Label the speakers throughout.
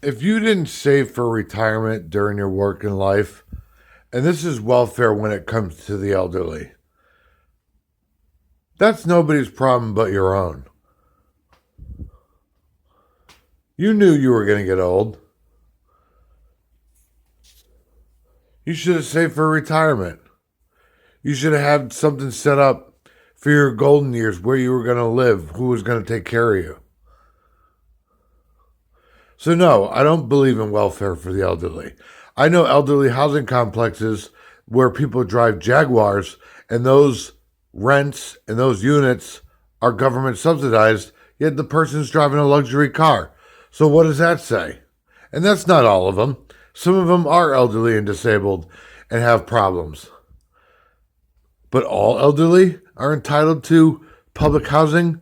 Speaker 1: If you didn't save for retirement during your working life, and this is welfare when it comes to the elderly, that's nobody's problem but your own. You knew you were going to get old. You should have saved for retirement. You should have had something set up for your golden years, where you were going to live, who was going to take care of you. So no, I don't believe in welfare for the elderly. I know elderly housing complexes where people drive Jaguars, and those rents and those units are government subsidized, yet the person's driving a luxury car. So what does that say? And that's not all of them. Some of them are elderly and disabled and have problems. But all elderly are entitled to public housing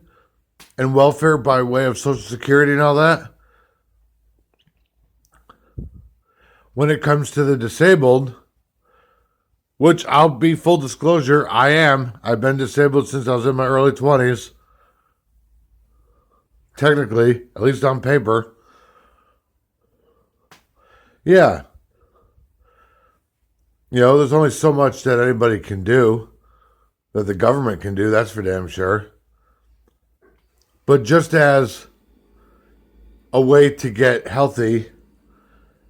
Speaker 1: and welfare by way of Social Security and all that. When it comes to the disabled, which I'll be full disclosure, I am. I've been disabled since I was in my early 20s. Technically, at least on paper. Yeah. There's only so much that anybody can do, that the government can do, that's for damn sure. But just as a way to get healthy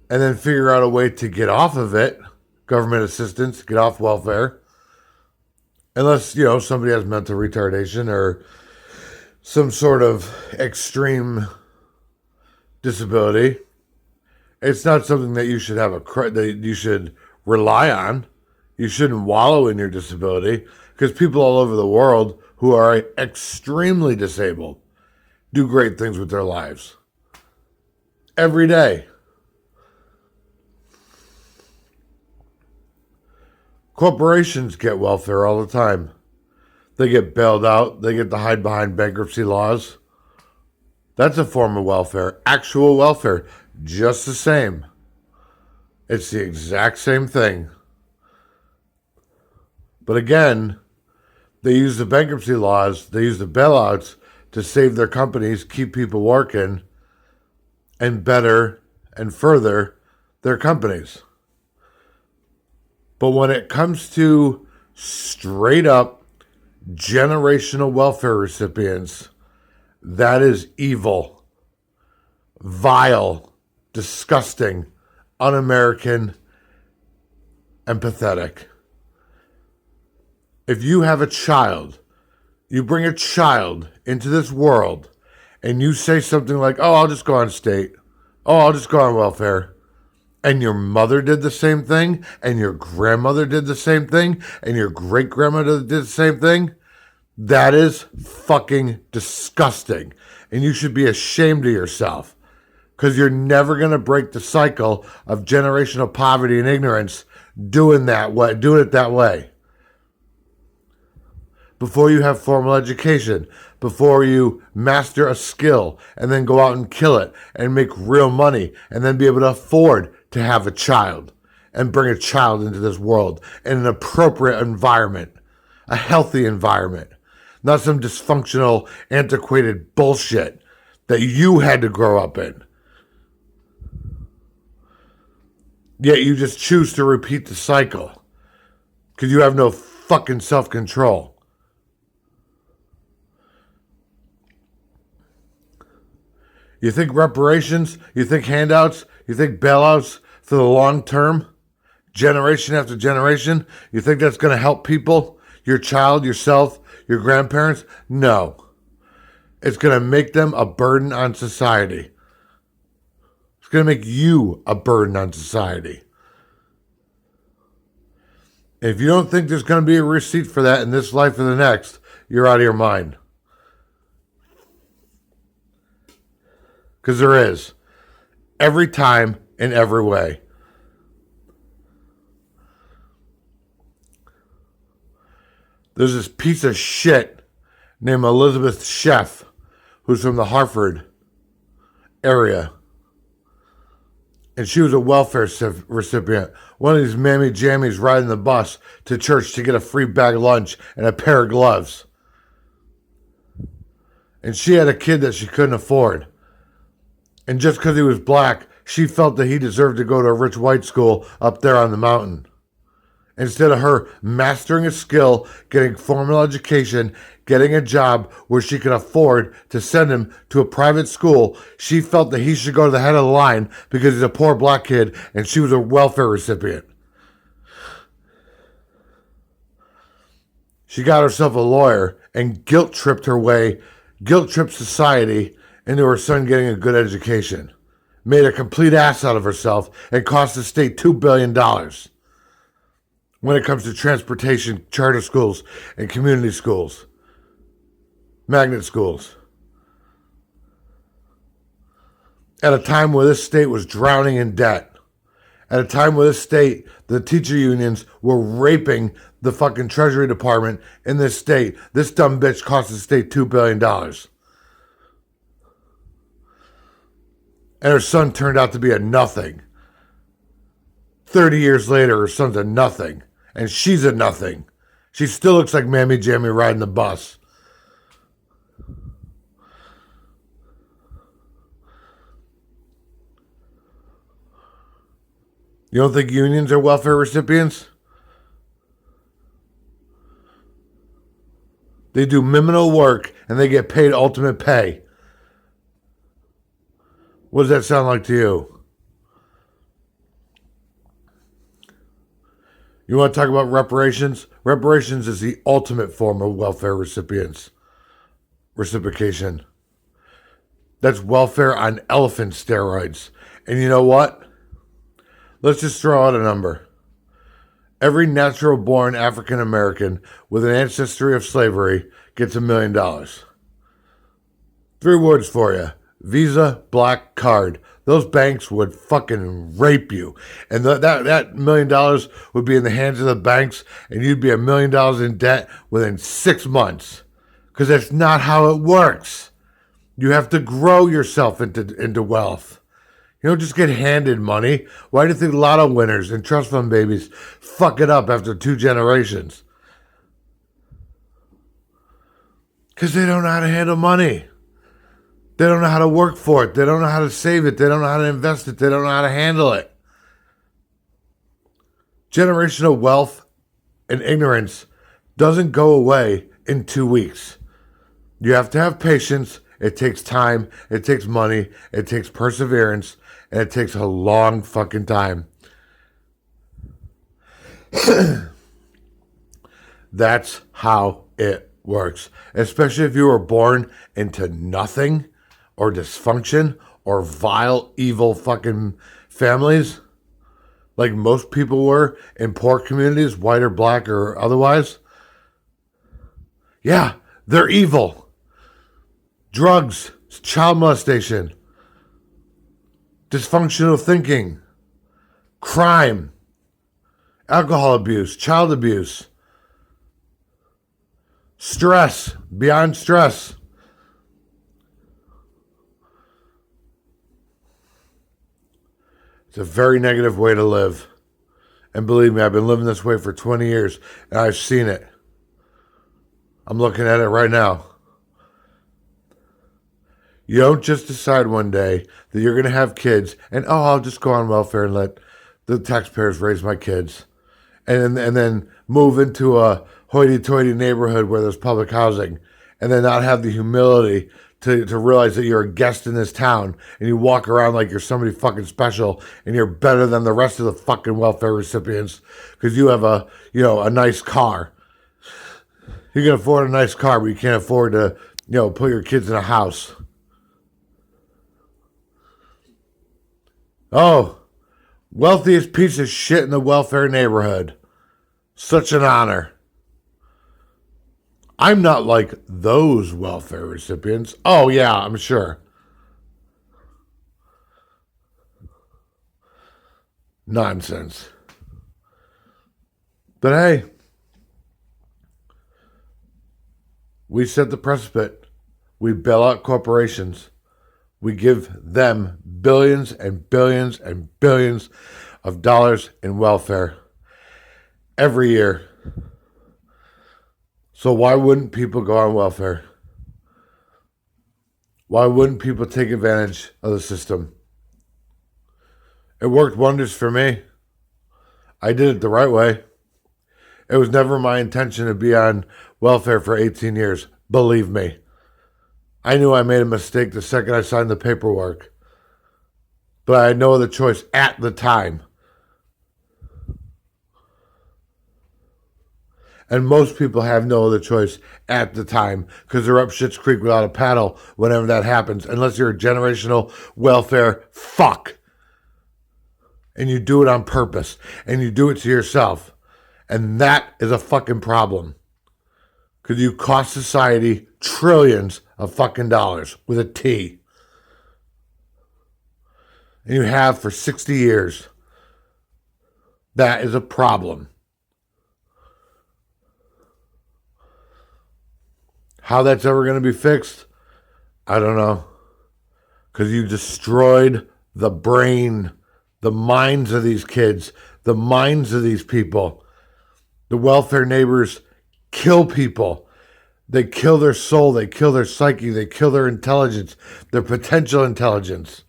Speaker 1: and then figure out a way to get off of it, government assistance, get off welfare, unless, somebody has mental retardation or some sort of extreme disability. It's not something that you should that you should rely on. You shouldn't wallow in your disability, because people all over the world who are extremely disabled do great things with their lives every day. Corporations get welfare all the time. They get bailed out. They get to hide behind bankruptcy laws. That's a form of welfare. Actual welfare. Just the same. It's the exact same thing. But again, they use the bankruptcy laws, they use the bailouts to save their companies, keep people working, and better and further their companies. But when it comes to straight up generational welfare recipients, that is evil, vile, disgusting, un-American, and pathetic. If you have a child, you bring a child into this world, and you say something like, oh, I'll just go on state. Oh, I'll just go on welfare. And your mother did the same thing, and your grandmother did the same thing, and your great-grandmother did the same thing, that is fucking disgusting. And you should be ashamed of yourself, because you're never going to break the cycle of generational poverty and ignorance doing it that way. Before you have formal education, before you master a skill and then go out and kill it and make real money and then be able to afford to have a child and bring a child into this world in an appropriate environment, a healthy environment, not some dysfunctional, antiquated bullshit that you had to grow up in. Yet you just choose to repeat the cycle because you have no fucking self-control. You think reparations, you think handouts, you think bailouts for the long term, generation after generation, you think that's going to help people, your child, yourself, your grandparents? No. It's going to make them a burden on society. It's going to make you a burden on society. If you don't think there's going to be a receipt for that in this life or the next, you're out of your mind. Because there is. Every time, in every way. There's this piece of shit named Elizabeth Sheff, who's from the Hartford area. And she was a welfare recipient. One of these mammy jammies riding the bus to church to get a free bag of lunch and a pair of gloves. And she had a kid that she couldn't afford. And just because he was black, She felt that he deserved to go to a rich white school up there on the mountain. Instead of her mastering a skill, getting formal education, getting a job where she could afford to send him to a private school, she felt that he should go to the head of the line because he's a poor black kid and she was a welfare recipient. She got herself a lawyer and guilt tripped society into her son getting a good education. Made a complete ass out of herself and cost the state $2 billion when it comes to transportation, charter schools, and community schools, magnet schools. At a time where this state was drowning in debt, at a time where this state, the teacher unions were raping the fucking Treasury Department in this state, this dumb bitch cost the state $2 billion. And her son turned out to be a nothing. 30 years later, her son's a nothing. And she's a nothing. She still looks like Mammy Jammy riding the bus. You don't think unions are welfare recipients? They do minimal work and they get paid ultimate pay. What does that sound like to you? You want to talk about reparations? Reparations is the ultimate form of welfare reciprocation. That's welfare on elephant steroids. And you know what? Let's just throw out a number. Every natural-born African American with an ancestry of slavery gets $1 million. 3 words for you. Visa, black card. Those banks would fucking rape you. And that $1 million would be in the hands of the banks, and you'd be $1 million in debt within 6 months. Because that's not how it works. You have to grow yourself into wealth. You don't just get handed money. Why do you think lotto winners and trust fund babies fuck it up after 2 generations? Because they don't know how to handle money. They don't know how to work for it. They don't know how to save it. They don't know how to invest it. They don't know how to handle it. Generational wealth and ignorance doesn't go away in 2 weeks. You have to have patience. It takes time. It takes money. It takes perseverance. And it takes a long fucking time. That's how it works. Especially if you were born into nothing or dysfunction or vile, evil fucking families, like most people were in poor communities, white or black or otherwise. Yeah, they're evil. Drugs, child molestation, dysfunctional thinking, crime, alcohol abuse, child abuse, stress, beyond stress. It's a very negative way to live. And believe me, I've been living this way for 20 years, and I've seen it. I'm looking at it right now. You don't just decide one day that you're going to have kids and, I'll just go on welfare and let the taxpayers raise my kids. And then move into a hoity-toity neighborhood where there's public housing and then not have the humility to realize that you're a guest in this town and you walk around like you're somebody fucking special and you're better than the rest of the fucking welfare recipients because you have a nice car. You can afford a nice car, but you can't afford to, put your kids in a house. Oh, wealthiest piece of shit in the welfare neighborhood. Such an honor. I'm not like those welfare recipients. Oh, yeah, I'm sure. Nonsense. But hey, we set the precedent. We bail out corporations. We give them billions and billions and billions of dollars in welfare every year. So why wouldn't people go on welfare? Why wouldn't people take advantage of the system? It worked wonders for me. I did it the right way. It was never my intention to be on welfare for 18 years. Believe me. I knew I made a mistake the second I signed the paperwork. But I had no other choice at the time. And most people have no other choice at the time because they're up shit's creek without a paddle whenever that happens, unless you're a generational welfare fuck. And you do it on purpose. And you do it to yourself. And that is a fucking problem. Because you cost society trillions of fucking dollars with a T. And you have for 60 years. That is a problem. How that's ever going to be fixed, I don't know. Because you destroyed the brain, the minds of these kids, the minds of these people. The welfare neighbors kill people. They kill their soul. They kill their psyche. They kill their intelligence, their potential intelligence.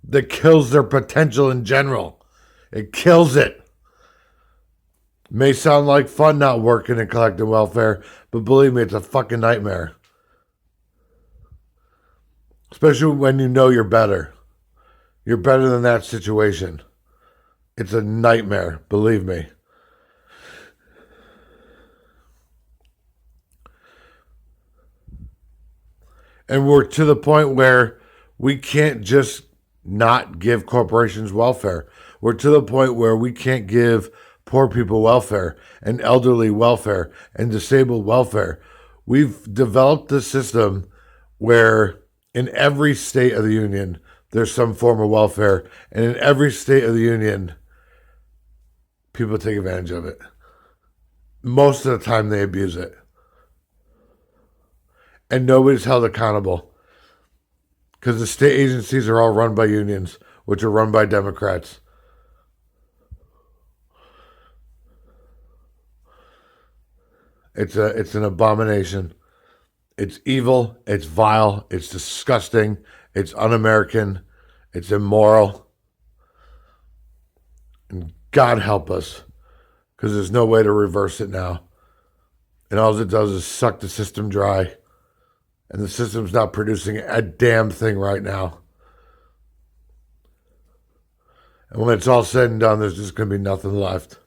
Speaker 1: That kills their potential in general. It kills it. May sound like fun not working and collecting welfare, but believe me, it's a fucking nightmare. Especially when you know you're better. You're better than that situation. It's a nightmare, believe me. And we're to the point where we can't just not give corporations welfare. We're to the point where we can't give poor people welfare and elderly welfare and disabled welfare. We've developed a system where in every state of the union, there's some form of welfare. And in every state of the union, people take advantage of it. Most of the time, they abuse it. And nobody's held accountable. Because the state agencies are all run by unions, which are run by Democrats. It's an abomination. It's evil. It's vile. It's disgusting. It's un-American. It's immoral. And God help us, because there's no way to reverse it now. And all it does is suck the system dry. And the system's not producing a damn thing right now. And when it's all said and done, there's just going to be nothing left.